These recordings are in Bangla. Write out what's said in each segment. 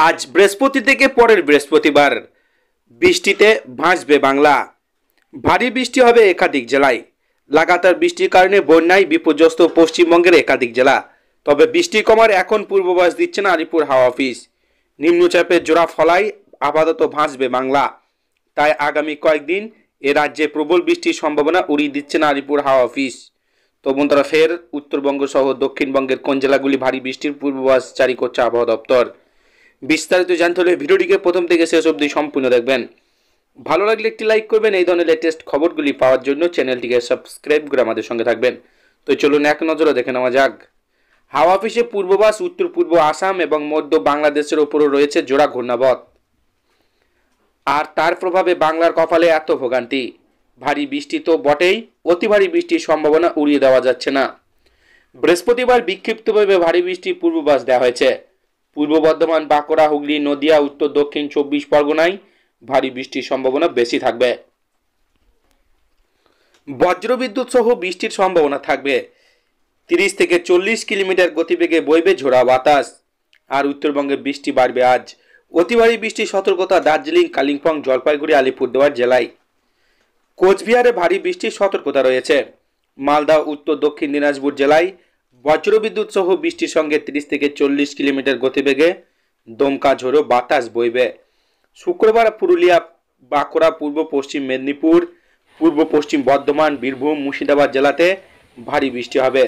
আজ বৃহস্পতি থেকে পরের বৃহস্পতিবার বৃষ্টিতে ভাসবে বাংলা। ভারী বৃষ্টি হবে একাধিক জেলায়। লাগাতার বৃষ্টির কারণে বন্যায় বিপর্যস্ত পশ্চিমবঙ্গের একাধিক জেলা। তবে বৃষ্টি কমার এখন পূর্বাভাস দিচ্ছে না আলিপুর হাওয়া অফিস। নিম্নচাপের জোড়া ফলায় আপাতত ভাসবে বাংলা। তাই আগামী কয়েকদিন এ রাজ্যে প্রবল বৃষ্টির সম্ভাবনা উড়িয়ে দিচ্ছে না আলিপুর হাওয়া অফিস। তো বন্ধুরা, ফের উত্তরবঙ্গ সহ দক্ষিণবঙ্গের কোন জেলাগুলি ভারী বৃষ্টির পূর্বাভাস জারি করছে আবহাওয়া দপ্তর। বিস্তারিত জানতে হলে ভিডিওটিকে প্রথম থেকে শেষ অবধি সম্পূর্ণ দেখবেন। ভালো লাগলে একটি লাইক করবেন। এই ধরনের লেটেস্ট খবরগুলি পাওয়ার জন্য চ্যানেলটিকে সাবস্ক্রাইব করে আমাদের সঙ্গে থাকবেন। তো চলুন এক নজরে দেখে নেওয়া যাক। হাওয়া অফিসের পূর্বাভাস, উত্তর পূর্ব আসাম এবং মধ্য বাংলাদেশের উপরও রয়েছে জোড়া ঘূর্ণাবর্ত। আর তার প্রভাবে বাংলার কপালে এত ভোগান্তি। ভারী বৃষ্টি তো বটেই, অতি ভারী বৃষ্টির সম্ভাবনা উড়িয়ে দেওয়া যাচ্ছে না। বৃহস্পতিবার বিক্ষিপ্তভাবে ভারী বৃষ্টির পূর্বাভাস দেওয়া হয়েছে। পূর্ব বর্ধমান, বাঁকুড়া, হুগলি, নদিয়া, উত্তর দক্ষিণ 24 পরগনায় ভারী বৃষ্টির সম্ভাবনা বেশি থাকবে। বজ্রবিদ্যুৎ সহ বৃষ্টির সম্ভাবনা থাকবে। 30 থেকে 40 কিলোমিটার গতিবেগে বইবে ঝোড়া বাতাস। আর উত্তরবঙ্গে বৃষ্টি বাড়বে আজ। অতি ভারী বৃষ্টির সতর্কতা দার্জিলিং, কালিম্পং, জলপাইগুড়ি, আলিপুরদুয়ার জেলায়। কোচবিহারে ভারী বৃষ্টির সতর্কতা রয়েছে। মালদা, উত্তর দক্ষিণ দিনাজপুর জেলায় বজ্রবিদ্যুৎ সহ বৃষ্টির সঙ্গে 30 থেকে 40 কিলোমিটার গতিবেগে দমকা ঝোড়ো বাতাস বইবে। শুক্রবার পুরুলিয়া, বাঁকুড়া, পূর্ব পশ্চিম মেদিনীপুর, পূর্ব পশ্চিম বর্ধমান, বীরভূম, মুর্শিদাবাদ জেলাতে ভারী বৃষ্টি হবে।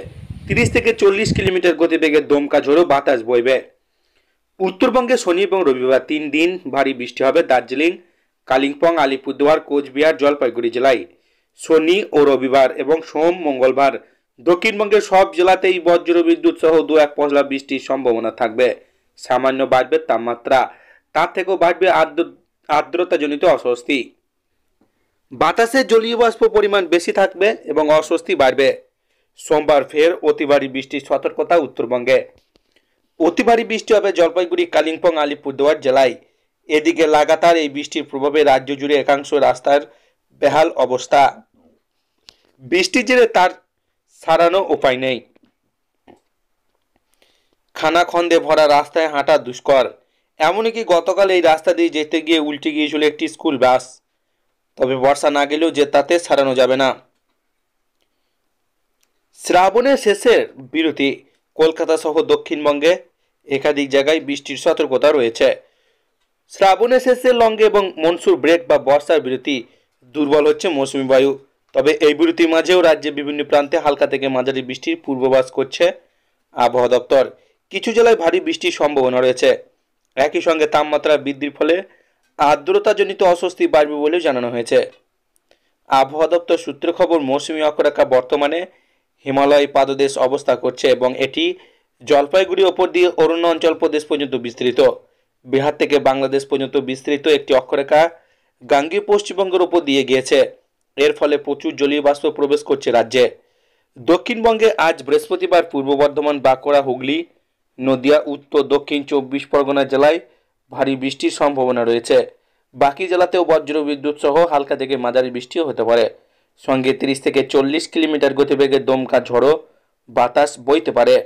30 থেকে 40 কিলোমিটার গতিবেগে দমকা ঝোড়ো বাতাস বইবে। উত্তরবঙ্গে শনি এবং রবিবার 3 দিন ভারী বৃষ্টি হবে দার্জিলিং, কালিম্পং, আলিপুরদুয়ার, কোচবিহার, জলপাইগুড়ি জেলায়। শনি ও রবিবার এবং সোম, মঙ্গলবার দক্ষিণবঙ্গের সব জেলাতেই বজ্রবিদ্যুৎ সহ 2-1 পশলা বৃষ্টির সম্ভাবনা থাকবে। সামান্য বাড়বে তাপমাত্রা, তার থেকেও বাড়বে আর্দ্রতাজনিত অস্বস্তি। বাতাসে জলীয় বাষ্প পরিমাণ বেশি থাকবে এবং অস্বস্তি বাড়বে। সোমবার ফের অতি ভারী বৃষ্টির সতর্কতা উত্তরবঙ্গে। অতি ভারী বৃষ্টি হবে জলপাইগুড়ি, কালিম্পং, আলিপুরদুয়ার জেলায়। এদিকে লাগাতার এই বৃষ্টির প্রভাবে রাজ্য জুড়ে একাংশ রাস্তার বেহাল অবস্থা। বৃষ্টির জেরে তার সারানো উপায় নেই। খানাখন্দে ভরা রাস্তায় হাঁটা দুষ্কর। এমনকি গতকাল এই রাস্তা দিয়ে যেতে গিয়ে উল্টে গিয়েছিল একটি স্কুল বাস। তবে বর্ষা না গেলেও যে তাতে সারানো যাবে না। শ্রাবণের শেষের বিরতি। কলকাতা সহ দক্ষিণবঙ্গে একাধিক জায়গায় বৃষ্টির সতর্কতা রয়েছে। শ্রাবণের শেষে লঙ্গে এবং মনসুর ব্রেক বা বর্ষার বিরতি দুর্বল হচ্ছে মৌসুমী বায়ু। তবে এই বিরতির মাঝেও রাজ্যে বিভিন্ন প্রান্তে হালকা থেকে মাঝারি বৃষ্টির পূর্বাভাস করছে আবহাওয়া দপ্তর। কিছু জেলায় ভারী বৃষ্টির সম্ভাবনা রয়েছে। একই সঙ্গে তাপমাত্রা বৃদ্ধির ফলে আর্দ্রতাজনিত অস্বস্তি বাড়বে বলেও জানানো হয়েছে। আবহাওয়া দপ্তর সূত্রে খবর, মৌসুমী অক্ষরেখা বর্তমানে হিমালয় পাদদেশ অবস্থা করছে এবং এটি জলপাইগুড়ি ওপর দিয়ে অরণ্য অঞ্চল প্রদেশ পর্যন্ত বিস্তৃত। বিহার থেকে বাংলাদেশ পর্যন্ত বিস্তৃত একটি অক্ষরেখা গাঙ্গেয় পশ্চিমবঙ্গের উপর দিয়ে গিয়েছে। এর ফলে প্রচুর জলীয় বাষ্প প্রবেশ করছে রাজ্যে। দক্ষিণবঙ্গে আজ বৃহস্পতিবার পূর্ব বর্ধমান, বাঁকুড়া, হুগলি, নদিয়া, উত্তর দক্ষিণ 24 পরগনা জেলায় ভারী বৃষ্টির সম্ভাবনা রয়েছে। বাকি জেলাতেও বজ্রবিদ্যুৎ সহ হালকা থেকে মাঝারি বৃষ্টিও হতে পারে। সঙ্গে 30 থেকে 40 কিলোমিটার গতিবেগে দমকা ঝড়ো বাতাস বইতে পারে।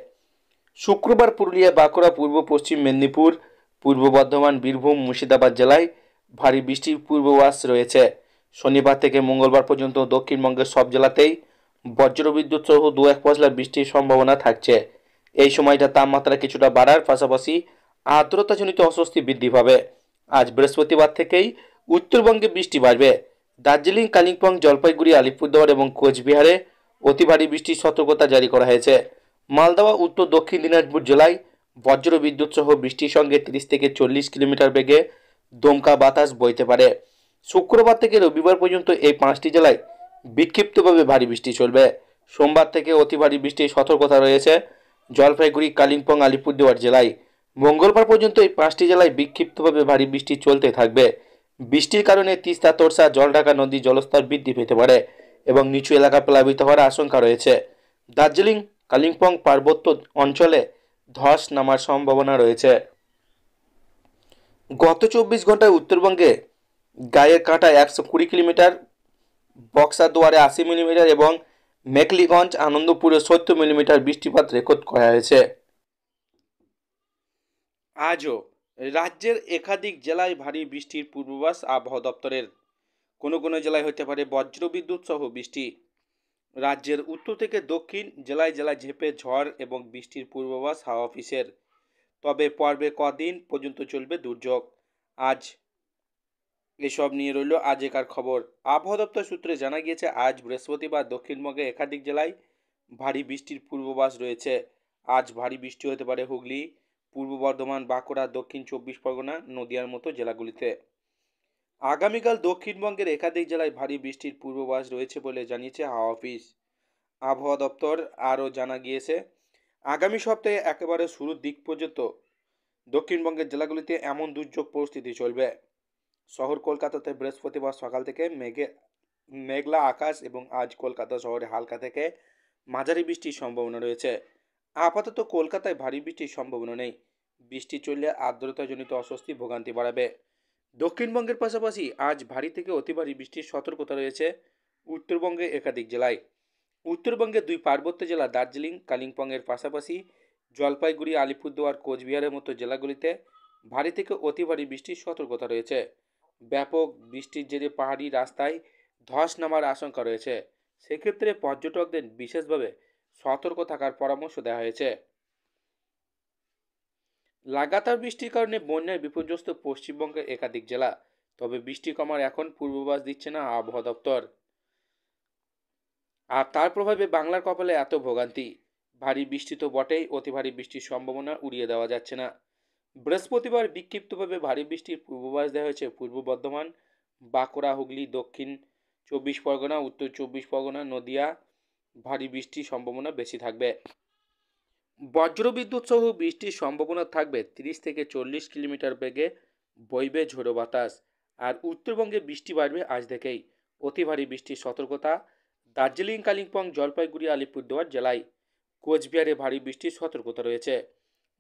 শুক্রবার পুরুলিয়া, বাঁকুড়া, পূর্ব পশ্চিম মেদিনীপুর, পূর্ব বর্ধমান, বীরভূম, মুর্শিদাবাদ জেলায় ভারী বৃষ্টির পূর্বাভাস রয়েছে। শনিবার থেকে মঙ্গলবার পর্যন্ত দক্ষিণবঙ্গের সব জেলাতেই বজ্রবিদ্যুৎ সহ 2-1 পশলা বৃষ্টির সম্ভাবনা থাকছে। এই সময়টা তাপমাত্রা কিছুটা বাড়ার পাশাপাশি আর্দ্রতাজনিত অস্বস্তি বৃদ্ধি পাবে। আজ বৃহস্পতিবার থেকেই উত্তরবঙ্গে বৃষ্টি বাড়বে। দার্জিলিং, কালিম্পং, জলপাইগুড়ি, আলিপুরদুয়ার এবং কোচবিহারে অতি ভারী বৃষ্টির সতর্কতা জারি করা হয়েছে। মালদা, উত্তর দক্ষিণ দিনাজপুর জেলায় বজ্রবিদ্যুৎ সহ বৃষ্টির সঙ্গে 30 থেকে 40 কিলোমিটার বেগে দমকা বাতাস বইতে পারে। শুক্রবার থেকে রবিবার পর্যন্ত এই 5টি জেলায় বিক্ষিপ্তভাবে ভারী বৃষ্টি চলবে। সোমবার থেকে অতি ভারী বৃষ্টির সতর্কতা রয়েছে জলপাইগুড়ি, কালিম্পং, আলিপুরদুয়ার জেলায়। মঙ্গলবার পর্যন্ত এই 5টি জেলায় বিক্ষিপ্তভাবে ভারী বৃষ্টি চলতে থাকবে। বৃষ্টির কারণে তিস্তা, তোরসা, জলঢাকা নদী জলস্তর বৃদ্ধি পেতে পারে এবং নিচু এলাকা প্লাবিত হওয়ার আশঙ্কা রয়েছে। দার্জিলিং, কালিম্পং পার্বত্য অঞ্চলে ধস নামার সম্ভাবনা রয়েছে। গত 24 ঘন্টায় উত্তরবঙ্গে গায়ের কাঁটা 120 কিলোমিটার, বক্সাদুয়ারে 80 মিলিমিটার এবং মেখলিগঞ্জ, আনন্দপুরে 70 মিলিমিটার বৃষ্টিপাত রেকর্ড করা হয়েছে। আজও রাজ্যের একাধিক জেলায় ভারী বৃষ্টির পূর্বাভাস আবহাওয়া দপ্তরের। কোনো কোনো জেলায় হতে পারে বজ্রবিদ্যুৎ সহ বৃষ্টি। রাজ্যের উত্তর থেকে দক্ষিণ জেলায় জেলায় ঝেঁপে ঝড় এবং বৃষ্টির পূর্বাভাস হাওয়া অফিসের। তবে পর্বে কদিন পর্যন্ত চলবে দুর্যোগ। আজ এসব নিয়ে রইল আজকের খবর। আবহাওয়া দপ্তর সূত্রে জানা গিয়েছে, আজ বৃহস্পতিবার দক্ষিণবঙ্গে একাধিক জেলায় ভারী বৃষ্টির পূর্বাভাস রয়েছে। আজ ভারী বৃষ্টি হতে পারে হুগলি, পূর্ব বর্ধমান, বাঁকুড়া, দক্ষিণ চব্বিশ পরগনা, নদিয়ার মতো জেলাগুলিতে। আগামীকাল দক্ষিণবঙ্গের একাধিক জেলায় ভারী বৃষ্টির পূর্বাভাস রয়েছে বলে জানিয়েছে হাওয়া অফিস। আবহাওয়া দপ্তর আরও জানা গিয়েছে, আগামী সপ্তাহে একেবারে শুরুর দিক পর্যন্ত দক্ষিণবঙ্গের জেলাগুলিতে এমন দুর্যোগ পরিস্থিতি চলবে। শহর কলকাতাতে বৃহস্পতিবার সকাল থেকে মেঘলা আকাশ এবং আজ কলকাতা শহরে হালকা থেকে মাঝারি বৃষ্টির সম্ভাবনা রয়েছে। আপাতত কলকাতায় ভারী বৃষ্টির সম্ভাবনা নেই। বৃষ্টি চললে আর্দ্রতাজনিত অস্বস্তি ভোগান্তি বাড়াবে। দক্ষিণবঙ্গের পাশাপাশি আজ ভারী থেকে অতি ভারী বৃষ্টির সতর্কতা রয়েছে উত্তরবঙ্গে একাধিক জেলায়। উত্তরবঙ্গের দুই পার্বত্য জেলা দার্জিলিং, কালিম্পংয়ের পাশাপাশি জলপাইগুড়ি, আলিপুরদুয়ার, কোচবিহারের মতো জেলাগুলিতে ভারী থেকে অতি ভারী বৃষ্টির সতর্কতা রয়েছে। ব্যাপক বৃষ্টির জেরে পাহাড়ি রাস্তায় ধস নামার আশঙ্কা রয়েছে। সেক্ষেত্রে পর্যটকদের বিশেষভাবে সতর্ক থাকার পরামর্শ দেওয়া হয়েছে। লাগাতার বৃষ্টির কারণে বন্যায় বিপর্যস্ত পশ্চিমবঙ্গের একাধিক জেলা। তবে বৃষ্টি কমার এখন পূর্বাভাস দিচ্ছে না আবহাওয়া দপ্তর। আর তার প্রভাবে বাংলার কপালে এত ভোগান্তি। ভারী বৃষ্টি তো বটেই, অতি ভারী বৃষ্টির সম্ভাবনা উড়িয়ে দেওয়া যাচ্ছে না। বৃহস্পতিবার বিক্ষিপ্তভাবে ভারী বৃষ্টির পূর্বাভাস দেওয়া হয়েছে পূর্ব বর্ধমান, বাঁকুড়া, হুগলি, দক্ষিণ চব্বিশ পরগনা, উত্তর চব্বিশ পরগনা, নদিয়া ভারী বৃষ্টির সম্ভাবনা বেশি থাকবে। বজ্রবিদ্যুৎ সহ বৃষ্টির সম্ভাবনা থাকবে। 30 থেকে 40 কিলোমিটার বেগে বইবে ঝোড়ো বাতাস। আর উত্তরবঙ্গে বৃষ্টি বাড়বে আজ থেকেই। অতি ভারী বৃষ্টির সতর্কতা দার্জিলিং, কালিম্পং, জলপাইগুড়ি, আলিপুরদুয়ার জেলায়। কোচবিহারে ভারী বৃষ্টির সতর্কতা রয়েছে।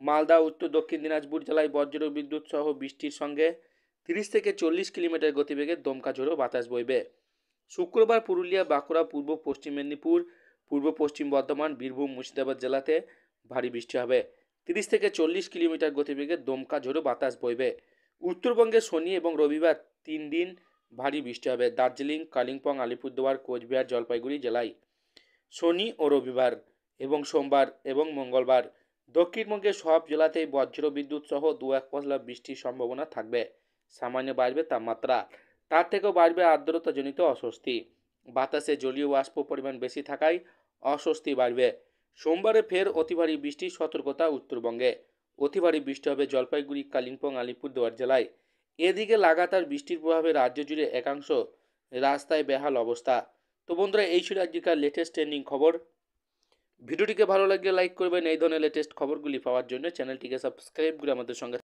মালদা, উত্তর দক্ষিণ দিনাজপুর জেলায় বজ্রবিদ্যুৎ সহ বৃষ্টির সঙ্গে 30 থেকে 40 কিলোমিটার গতিবেগে দমকা ঝোড়ো বাতাস বইবে। শুক্রবার পুরুলিয়া, বাঁকুড়া, পূর্ব পশ্চিম মেদিনীপুর, পূর্ব পশ্চিম বর্ধমান, বীরভূম, মুর্শিদাবাদ জেলাতে ভারী বৃষ্টি হবে। 30 থেকে 40 কিলোমিটার গতিবেগে দমকা ঝোড়ো বাতাস বইবে। উত্তরবঙ্গে শনি এবং রবিবার 3 দিন ভারী বৃষ্টি হবে দার্জিলিং, কালিম্পং, আলিপুরদুয়ার, কোচবিহার, জলপাইগুড়ি জেলায়। শনি ও রবিবার এবং সোমবার এবং মঙ্গলবার দক্ষিণবঙ্গের সব জেলাতেই বজ্রবিদ্যুৎ সহ 2-1 পশলা বৃষ্টির সম্ভাবনা থাকবে। সামান্য বাড়বে তাপমাত্রা, তার থেকেও বাড়বে আর্দ্রতাজনিত অস্বস্তি। বাতাসে জলীয় বাষ্প পরিমাণ বেশি থাকায় অস্বস্তি বাড়বে। সোমবারে ফের অতি ভারী বৃষ্টির সতর্কতা উত্তরবঙ্গে। অতি ভারী বৃষ্টি হবে জলপাইগুড়ি, কালিম্পং, আলিপুরদুয়ার জেলায়। এদিকে লাগাতার বৃষ্টির প্রভাবে রাজ্য জুড়ে একাংশ রাস্তায় বেহাল অবস্থা। তো বন্ধুরা, এই ছিল আজকের লেটেস্ট ট্রেন্ডিং খবর। ভিডিওটিকে ভালো লাগলে লাইক করবেন। এই ধরনের লেটেস্ট খবরগুলি পাওয়ার জন্য চ্যানেলটিকে সাবস্ক্রাইব করে আমাদের সঙ্গে